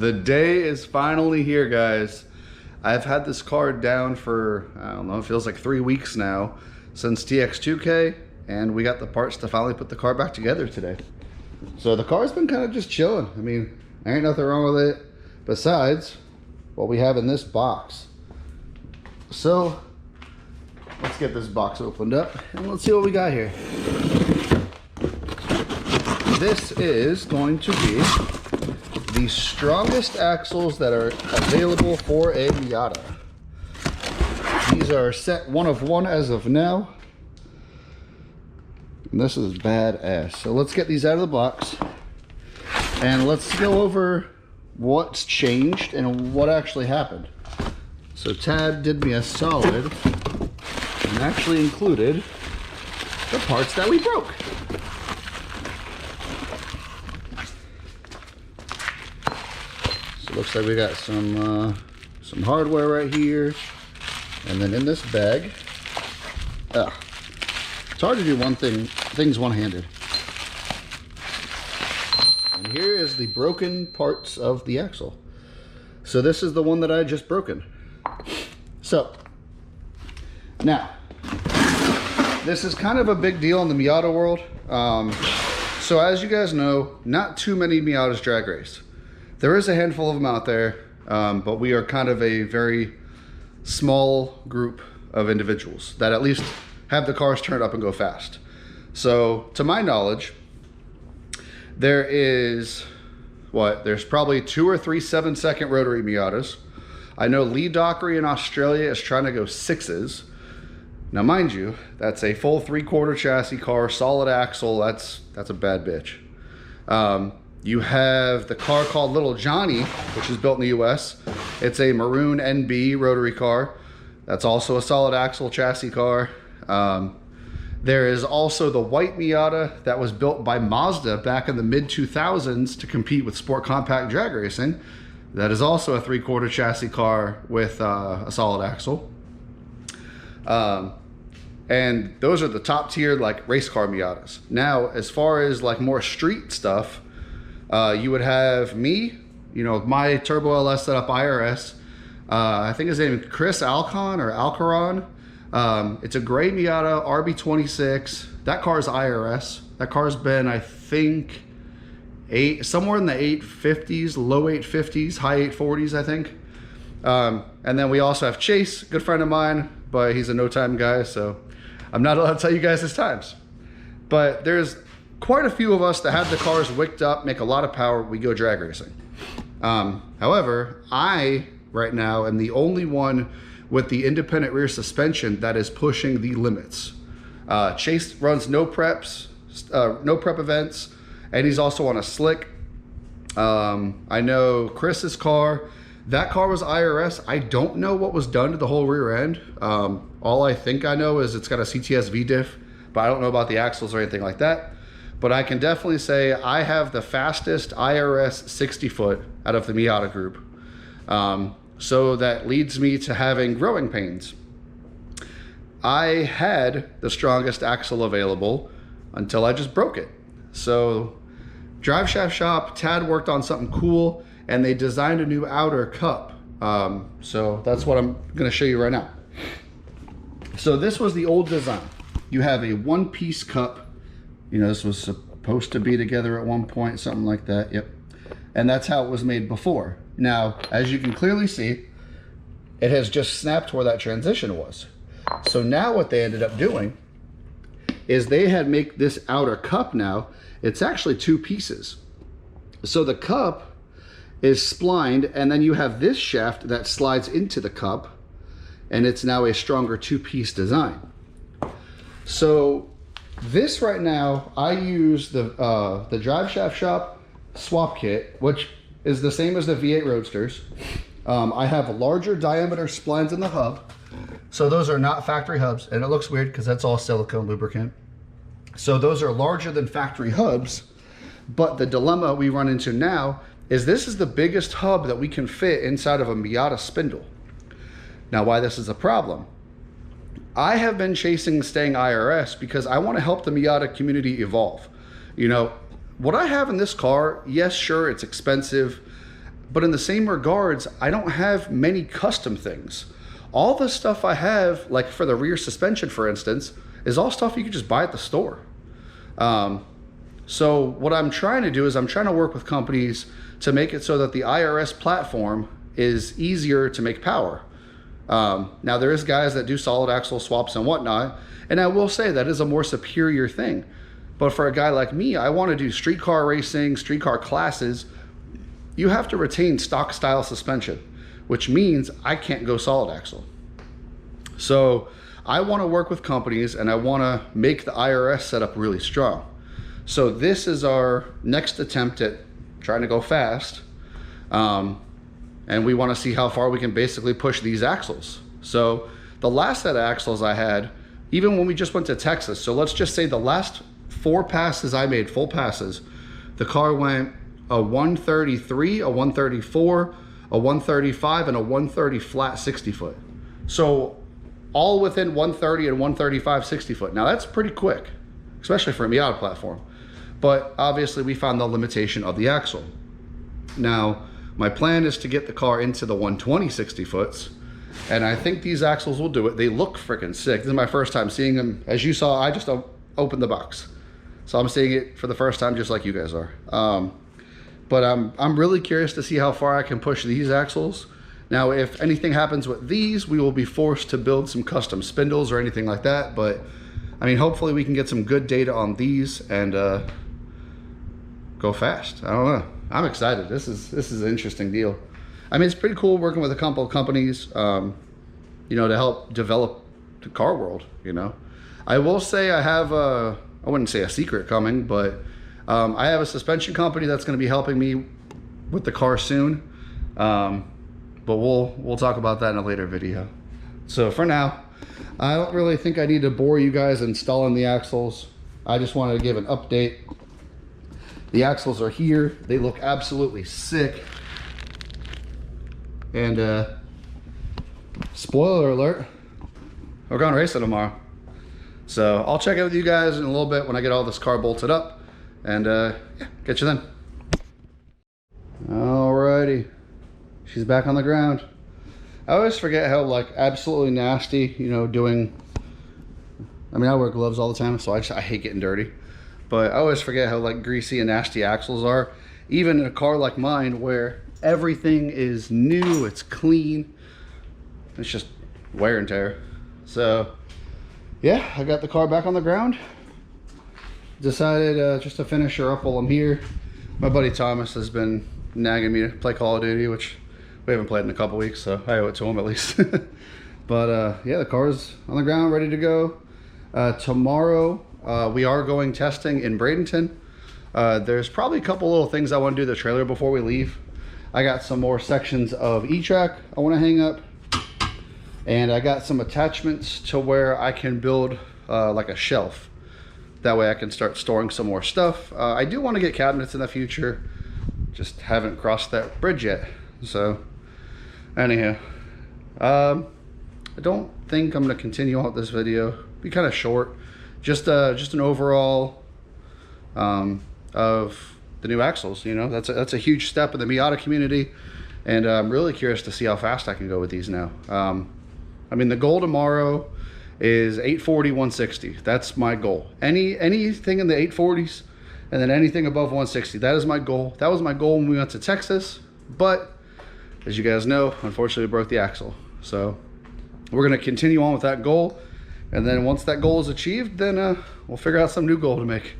The day is finally here, guys. I've had this car down for, I don't know, it feels like 3 weeks now since TX2K, and we got the parts to finally put the car back together today. So the car's been kind of just chilling. I mean, there ain't nothing wrong with it besides what we have in this box. So let's get this box opened up and let's see what we got here. This is going to be the strongest axles that are available for a Miata. These are set 1 of 1 as of now. And this is badass. So let's get these out of the box and let's go over what's changed and what actually happened. So Tad did me a solid and actually included the parts that we broke. So it looks like we got some hardware right here, and then in this bag, it's hard to do things one-handed. And here is the broken parts of the axle. So this is the one that I just broken. So now, this is kind of a big deal in the Miata world. So as you guys know, not too many Miatas drag race. There is a handful of them out there, but we are kind of a very small group of individuals that at least have the cars turned up and go fast. So to my knowledge, there is, there's probably 2 or 3 7-second rotary Miatas. I know Lee Dockery in Australia is trying to go 6s. Now mind you, that's a full 3/4 chassis car, solid axle. That's a bad bitch. You have the car called Little Johnny, which is built in the US. It's a maroon NB rotary car. That's also a solid axle chassis car. There is also the white Miata that was built by Mazda back in the mid-2000s to compete with sport compact drag racing. That is also a 3/4 chassis car with a solid axle. And those are the top tier like race car Miatas. Now, as far as like more street stuff, you would have me, you know, my Turbo LS setup IRS. I think his name is Chris Alcon or Alcaron. It's a gray Miata RB26. That car is IRS. That car's been, I think, somewhere in the 850s, low 850s, high 840s, I think. And then we also have Chase, good friend of mine, but he's a no-time guy, so I'm not allowed to tell you guys his times. But there's quite a few of us that have the cars wicked up, make a lot of power, we go drag racing. However, I, right now, am the only one with the independent rear suspension that is pushing the limits. Chase runs no prep events, and he's also on a slick. I know Chris's car, that car was IRS. I don't know what was done to the whole rear end. All I think I know is it's got a CTS V-diff, but I don't know about the axles or anything like that. But I can definitely say I have the fastest IRS 60-foot out of the Miata group. So that leads me to having growing pains. I had the strongest axle available until I just broke it. So Driveshaftshop, Tad worked on something cool and they designed a new outer cup. So that's what I'm gonna show you right now. So this was the old design. You have a 1-piece cup. You know, this was supposed to be together at one point, something like that, yep. And that's how it was made before. Now, as you can clearly see, it has just snapped where that transition was. So now what they ended up doing is they had make this outer cup now, it's actually 2 pieces. So the cup is splined, and then you have this shaft that slides into the cup, and it's now a stronger 2-piece design. So this right now, I use the Driveshaftshop swap kit, which is the same as the V8 Roadsters. I have larger diameter splines in the hub. So those are not factory hubs, and it looks weird because that's all silicone lubricant. So those are larger than factory hubs, but the dilemma we run into now is this is the biggest hub that we can fit inside of a Miata spindle. Now, why this is a problem? I have been chasing staying IRS because I want to help the Miata community evolve. You know, what I have in this car, yes, sure, it's expensive. But in the same regards, I don't have many custom things. All the stuff I have, like for the rear suspension, for instance, is all stuff you can just buy at the store. So what I'm trying to do is I'm trying to work with companies to make it so that the IRS platform is easier to make power. Now there is guys that do solid axle swaps and whatnot, and I will say that is a more superior thing. But for a guy like me, I want to do street car racing, street car classes. You have to retain stock style suspension, which means I can't go solid axle. So I want to work with companies and I want to make the IRS setup really strong. So this is our next attempt at trying to go fast. And we want to see how far we can basically push these axles. So the last set of axles I had, even when we just went to Texas, so let's just say the last 4 passes I made, full passes, the car went a 133, a 134, a 135, and a 130 flat 60 foot. So all within 130 and 135 60 foot. Now that's pretty quick, especially for a Miata platform. But obviously we found the limitation of the axle. Now, my plan is to get the car into the 120 60 foots, and I think these axles will do it. They look freaking sick. This is my first time seeing them. As you saw, I just opened the box. So I'm seeing it for the first time just like you guys are. But I'm really curious to see how far I can push these axles. Now, if anything happens with these, we will be forced to build some custom spindles or anything like that. But I mean, hopefully we can get some good data on these and go fast. I don't know. I'm excited. This is an interesting deal. I mean, it's pretty cool working with a couple of companies, you know, to help develop the car world, you know. I will say I have I wouldn't say a secret coming, but I have a suspension company that's going to be helping me with the car soon. But we'll talk about that in a later video. So for now, I don't really think I need to bore you guys installing the axles. I just wanted to give an update. The axles are here. They look absolutely sick. And spoiler alert, we're going racing tomorrow. So I'll check in with you guys in a little bit when I get all this car bolted up, and yeah, catch you then. Alrighty, she's back on the ground. I always forget how like absolutely nasty, you know, doing, I mean, I wear gloves all the time, so I hate getting dirty. But I always forget how like greasy and nasty axles are, even in a car like mine where everything is new, it's clean. It's just wear and tear. So yeah, I got the car back on the ground. Decided just to finish her up while I'm here. My buddy Thomas has been nagging me to play Call of Duty, which we haven't played in a couple weeks, so I owe it to him at least. But yeah, the car's on the ground, ready to go. Tomorrow, we are going testing in Bradenton. There's probably a couple little things I want to do to the trailer before we leave. I got some more sections of E-Track I want to hang up. And I got some attachments to where I can build like a shelf. That way I can start storing some more stuff. I do want to get cabinets in the future. Just haven't crossed that bridge yet. So anyhow, I don't think I'm going to continue on with this video. Be kind of short. Just an overall of the new axles. You know, that's a huge step in the Miata community, and I'm really curious to see how fast I can go with these now. I mean, the goal tomorrow is 840, 160. That's my goal. Anything in the 840s, and then anything above 160. That is my goal. That was my goal when we went to Texas, but as you guys know, unfortunately, we broke the axle. So we're gonna continue on with that goal, and then once that goal is achieved, then we'll figure out some new goal to make.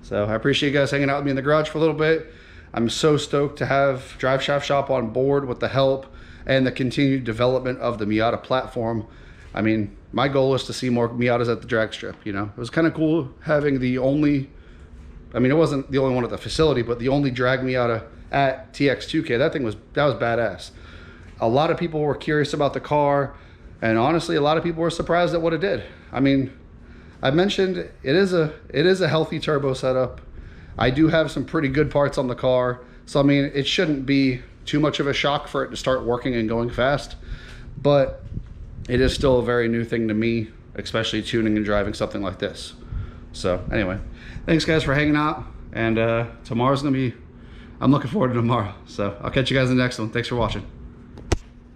So I appreciate you guys hanging out with me in the garage for a little bit. I'm so stoked to have Driveshaftshop on board with the help and the continued development of the Miata platform. I mean, my goal is to see more Miatas at the drag strip, you know. It was kind of cool having the only, I mean, it wasn't the only one at the facility, but the only drag Miata at TX2K. That was badass. A lot of people were curious about the car, and honestly, a lot of people were surprised at what it did. I mean, I mentioned it is a healthy turbo setup. I do have some pretty good parts on the car, so I mean, it shouldn't be too much of a shock for it to start working and going fast, but it is still a very new thing to me, especially tuning and driving something like this. So anyway, thanks guys for hanging out, and tomorrow's gonna be I'm looking forward to tomorrow. So I'll catch you guys in the next one. Thanks for watching.